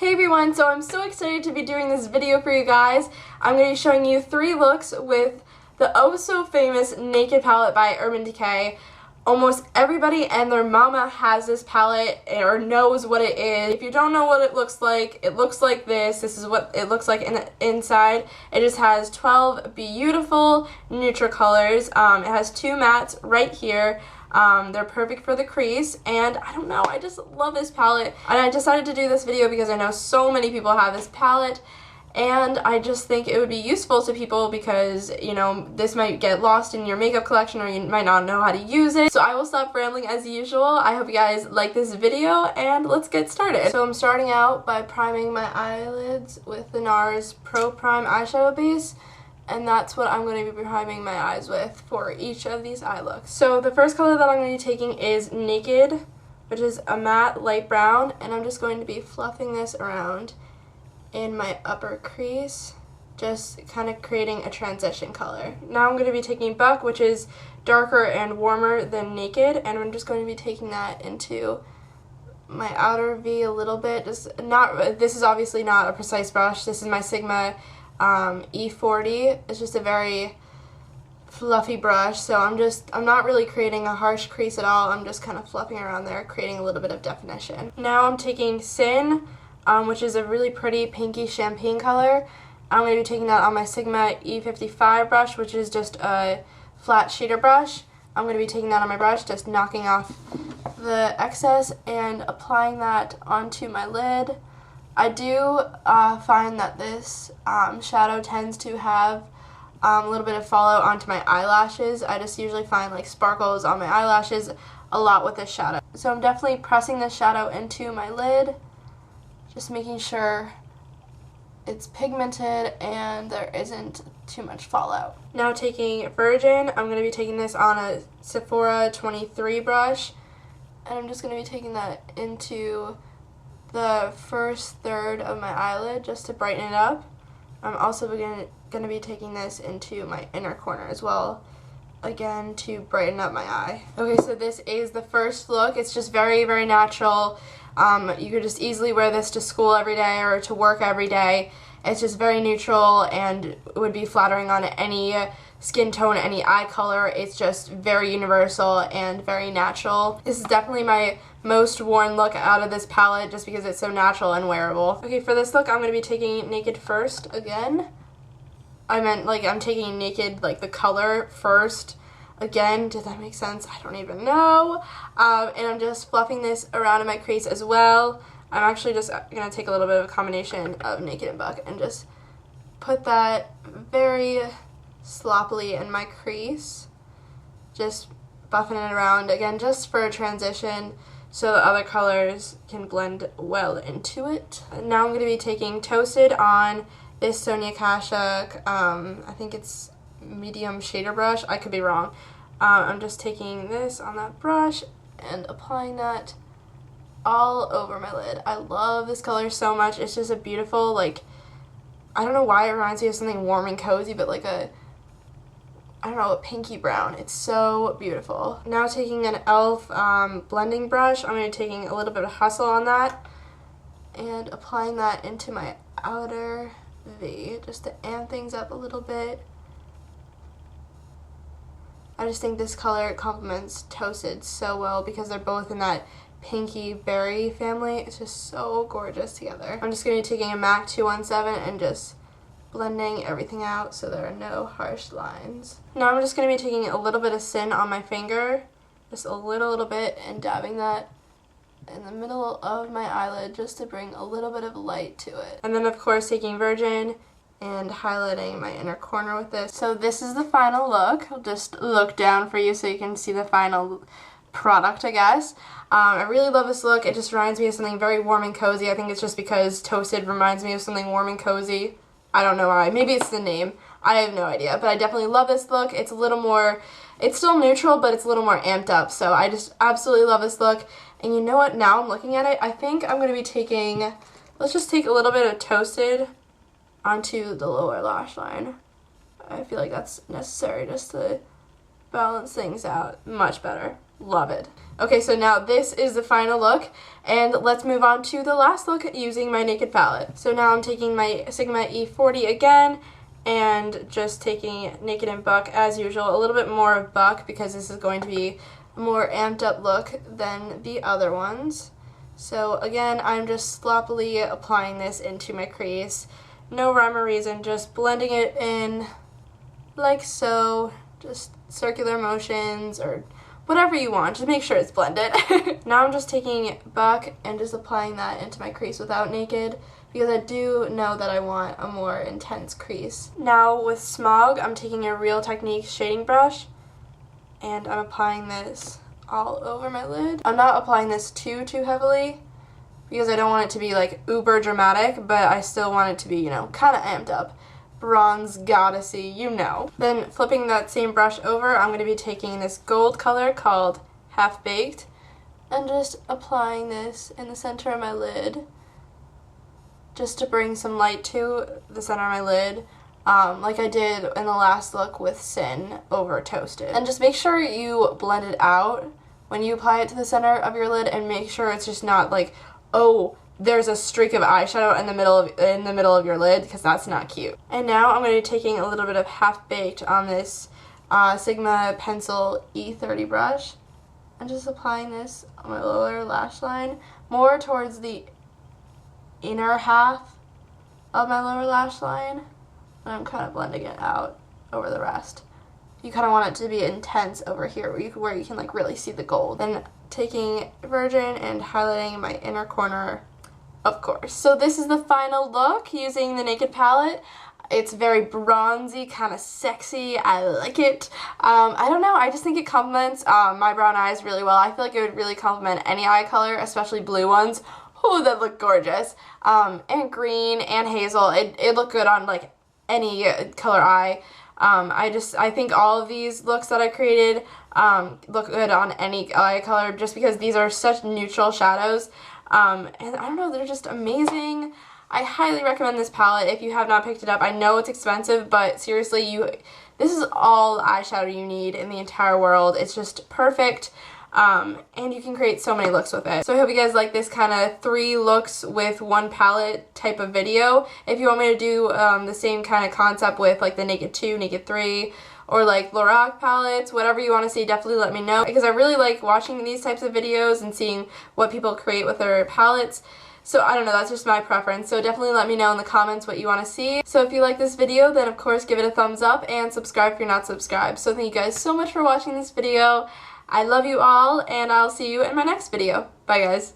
Hey everyone, so I'm so excited to be doing this video for you guys. I'm going to be showing you 3 looks with the oh so famous Naked palette by Urban Decay. Almost everybody and their mama has this palette or knows what it is. If you don't know what it looks like this. This is what it looks like inside. It just has 12 beautiful neutral colors. It has 2 mattes right here. They're perfect for the crease, and I don't know, I just love this palette. And I decided to do this video because I know so many people have this palette, and I just think it would be useful to people because, you know, this might get lost in your makeup collection or you might not know how to use it. So I will stop rambling as usual. I hope you guys like this video, and let's get started. So I'm starting out by priming my eyelids with the NARS Pro Prime eyeshadow base. And that's what I'm going to be priming my eyes with for each of these eye looks. So the first color that I'm going to be taking is Naked, which is a matte light brown, and I'm just going to be fluffing this around in my upper crease, just kind of creating a transition color. Now I'm going to be taking Buck, which is darker and warmer than Naked, and I'm just going to be taking that into my outer V a little bit. This is obviously not a precise brush. This is my Sigma E40. It's just a very fluffy brush, so I'm not really creating a harsh crease at all. I'm just kind of fluffing around there, creating a little bit of definition. Now I'm taking Sin, which is a really pretty pinky champagne color. I'm going to be taking that on my Sigma E55 brush, which is just a flat shader brush. I'm going to be taking that on my brush, just knocking off the excess and applying that onto my lid. I do find that this shadow tends to have a little bit of fallout onto my eyelashes. I just usually find like sparkles on my eyelashes a lot with this shadow. So I'm definitely pressing this shadow into my lid, just making sure it's pigmented and there isn't too much fallout. Now taking Virgin, I'm going to be taking this on a Sephora 23 brush, and I'm just going to be taking that into the first third of my eyelid just to brighten it up. I'm also going to be taking this into my inner corner as well, again to brighten up my eye. Okay, so this is the first look. It's just very, very natural. You could just easily wear this to school every day or to work every day. It's just very neutral and would be flattering on any skin tone, any eye color. It's just very universal and very natural. This is definitely my most worn look out of this palette just because it's so natural and wearable. Okay, for this look I'm going to be taking Naked first again. I meant like I'm taking Naked like the color first again. Did that make sense? I don't even know. And I'm just fluffing this around in my crease as well. I'm actually just going to take a little bit of a combination of Naked and Buck and just put that very sloppily in my crease. Just buffing it around again just for a transition so the other colors can blend well into it. Now I'm going to be taking Toasted on this Sonia Kashuk, I think it's medium shader brush. I could be wrong. I'm just taking this on that brush and applying that all over my lid. I love this color so much. It's just a beautiful, like, I don't know why it reminds me of something warm and cozy, but like a pinky brown. It's so beautiful. Now taking an ELPH blending brush, I'm going to be taking a little bit of Hustle on that and applying that into my outer V just to amp things up a little bit. I just think this color complements Toasted so well because they're both in that pinky berry family. It's just so gorgeous together. I'm just going to be taking a MAC 217 and just blending everything out so there are no harsh lines. Now I'm just going to be taking a little bit of Sin on my finger, just a little bit, and dabbing that in the middle of my eyelid just to bring a little bit of light to it. And then of course taking Virgin and highlighting my inner corner with this. So this is the final look. I'll just look down for you so you can see the final product, I guess. I really love this look. It just reminds me of something very warm and cozy. I think it's just because Toasted reminds me of something warm and cozy. I don't know why. Maybe it's the name. I have no idea. But I definitely love this look. It's a little more, it's still neutral, but it's a little more amped up. So I just absolutely love this look. And you know what? Now I'm looking at it, I think I'm going to be taking, let's just take a little bit of Toasted onto the lower lash line. I feel like that's necessary just to balance things out much better. love it. Okay, so now this is the final look, and let's move on to the last look using my Naked palette. So now I'm taking my Sigma E40 again, and just taking Naked and Buck as usual, a little bit more of Buck because this is going to be a more amped up look than the other ones. So again, I'm just sloppily applying this into my crease. No rhyme or reason, just blending it in like so, just circular motions or whatever you want, just make sure it's blended. Now I'm just taking Buck and just applying that into my crease without Naked because I do know that I want a more intense crease. Now with Smog, I'm taking a Real Techniques shading brush and I'm applying this all over my lid. I'm not applying this too heavily because I don't want it to be like uber dramatic, but I still want it to be, you know, kind of amped up. Bronze goddessy, you know. Then flipping that same brush over, I'm going to be taking this gold color called Half Baked and just applying this in the center of my lid just to bring some light to the center of my lid, like I did in the last look with Sin over Toasted. And just make sure you blend it out when you apply it to the center of your lid, and make sure it's just not like, oh, there's a streak of eyeshadow in the middle of your lid, because that's not cute. And now I'm going to be taking a little bit of Half Baked on this Sigma Pencil E30 brush and just applying this on my lower lash line, more towards the inner half of my lower lash line, and I'm kind of blending it out over the rest. You kind of want it to be intense over here where you can like really see the gold. Then taking Virgin and highlighting my inner corner, of course. So this is the final look using the Naked palette. It's very bronzy, kind of sexy. I like it. I don't know, I just think it complements my brown eyes really well. I feel like it would really complement any eye color, especially blue ones. Oh, that look gorgeous. And green and hazel. It looked good on like any color eye. I think all of these looks that I created look good on any eye color just because these are such neutral shadows. And I don't know, they're just amazing. I highly recommend this palette if you have not picked it up. I know it's expensive, but seriously, this is all the eyeshadow you need in the entire world. It's just perfect. And you can create so many looks with it. So I hope you guys like this kind of 3 looks with 1 palette type of video. If you want me to do the same kind of concept with like the Naked 2, Naked 3, or like Lorac palettes, whatever you want to see, definitely let me know, because I really like watching these types of videos and seeing what people create with their palettes. So I don't know, that's just my preference. So definitely let me know in the comments what you want to see. So if you like this video, then of course give it a thumbs up and subscribe if you're not subscribed. So thank you guys so much for watching this video. I love you all, and I'll see you in my next video. Bye guys.